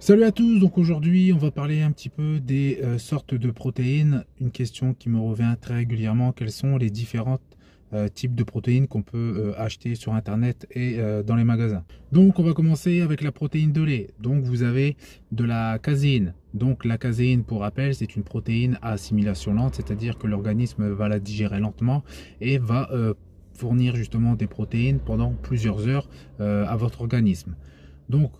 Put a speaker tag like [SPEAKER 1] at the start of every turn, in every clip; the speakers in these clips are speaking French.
[SPEAKER 1] Salut à tous, donc aujourd'hui on va parler un petit peu des sortes de protéines. Une question qui me revient très régulièrement, quels sont les différents types de protéines qu'on peut acheter sur internet et dans les magasins. Donc on va commencer avec la protéine de lait. Donc vous avez de la caséine. Donc la caséine, pour rappel, c'est une protéine à assimilation lente, c'est-à-dire que l'organisme va la digérer lentement et va fournir justement des protéines pendant plusieurs heures à votre organisme. Donc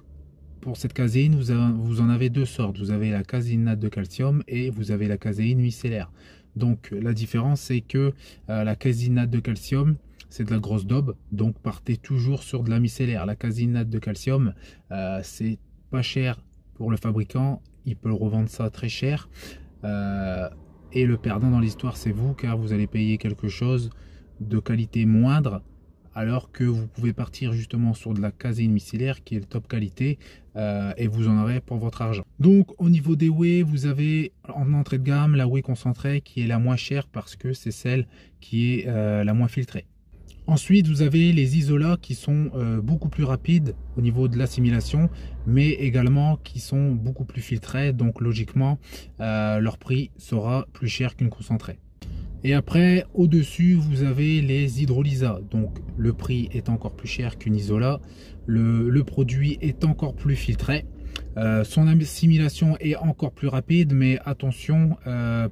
[SPEAKER 1] pour cette caséine, vous en avez deux sortes. Vous avez la caséinate de calcium et vous avez la caséine micellaire. Donc la différence, c'est que la caséinate de calcium, c'est de la grosse daube. Donc partez toujours sur de la micellaire. La caséinate de calcium, c'est pas cher pour le fabricant. Il peut revendre ça très cher. Et le perdant dans l'histoire, c'est vous, car vous allez payer quelque chose de qualité moindre, alors que vous pouvez partir justement sur de la caséine micellaire qui est de top qualité et vous en aurez pour votre argent. Donc au niveau des whey, vous avez en entrée de gamme la whey concentrée qui est la moins chère parce que c'est celle qui est la moins filtrée. Ensuite, vous avez les isolats qui sont beaucoup plus rapides au niveau de l'assimilation, mais également qui sont beaucoup plus filtrés, donc logiquement leur prix sera plus cher qu'une concentrée. Et après, au-dessus, vous avez les hydrolysats. Donc, le prix est encore plus cher qu'une isola. Le produit est encore plus filtré. Son assimilation est encore plus rapide, mais attention,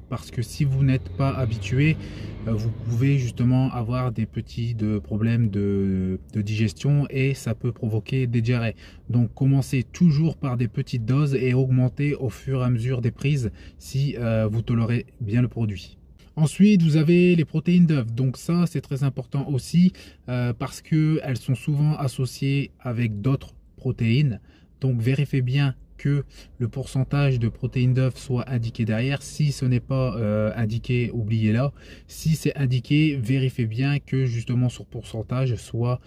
[SPEAKER 1] parce que si vous n'êtes pas habitué, vous pouvez justement avoir des petits problèmes de digestion et ça peut provoquer des diarrhées. Donc, commencez toujours par des petites doses et augmentez au fur et à mesure des prises si vous tolérez bien le produit. Ensuite, vous avez les protéines d'œufs. Donc ça, c'est très important aussi parce qu'elles sont souvent associées avec d'autres protéines. Donc vérifiez bien que le pourcentage de protéines d'œufs soit indiqué derrière. Si ce n'est pas indiqué, oubliez-la. Si c'est indiqué, vérifiez bien que justement ce pourcentage soit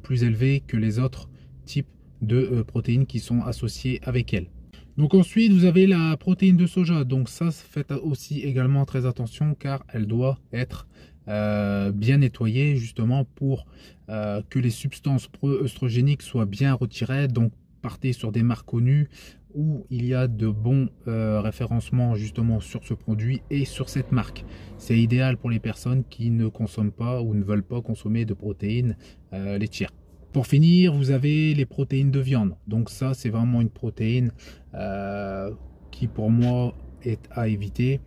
[SPEAKER 1] plus élevé que les autres types de protéines qui sont associées avec elles. Donc ensuite vous avez la protéine de soja, donc ça faites aussi également très attention car elle doit être bien nettoyée justement pour que les substances pro-œstrogéniques soient bien retirées. Donc partez sur des marques connues où il y a de bons référencements justement sur ce produit et sur cette marque. C'est idéal pour les personnes qui ne consomment pas ou ne veulent pas consommer de protéines laitières. Pour finir, vous avez les protéines de viande. Donc ça, c'est vraiment une protéine qui pour moi est à éviter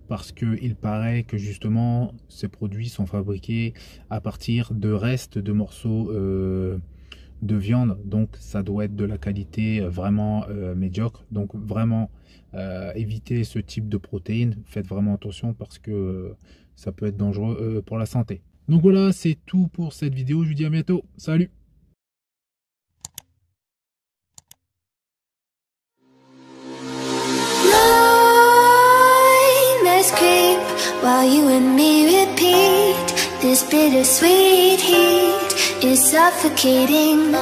[SPEAKER 1] parce qu'il paraît que justement ces produits sont fabriqués à partir de restes de morceaux de viande. Donc ça doit être de la qualité vraiment médiocre. Donc vraiment évitez ce type de protéines. Faites vraiment attention parce que ça peut être dangereux pour la santé. Donc voilà, c'est tout pour cette vidéo. Je vous dis à bientôt. Salut!
[SPEAKER 2] Creep while you and me repeat. This bittersweet heat is suffocating.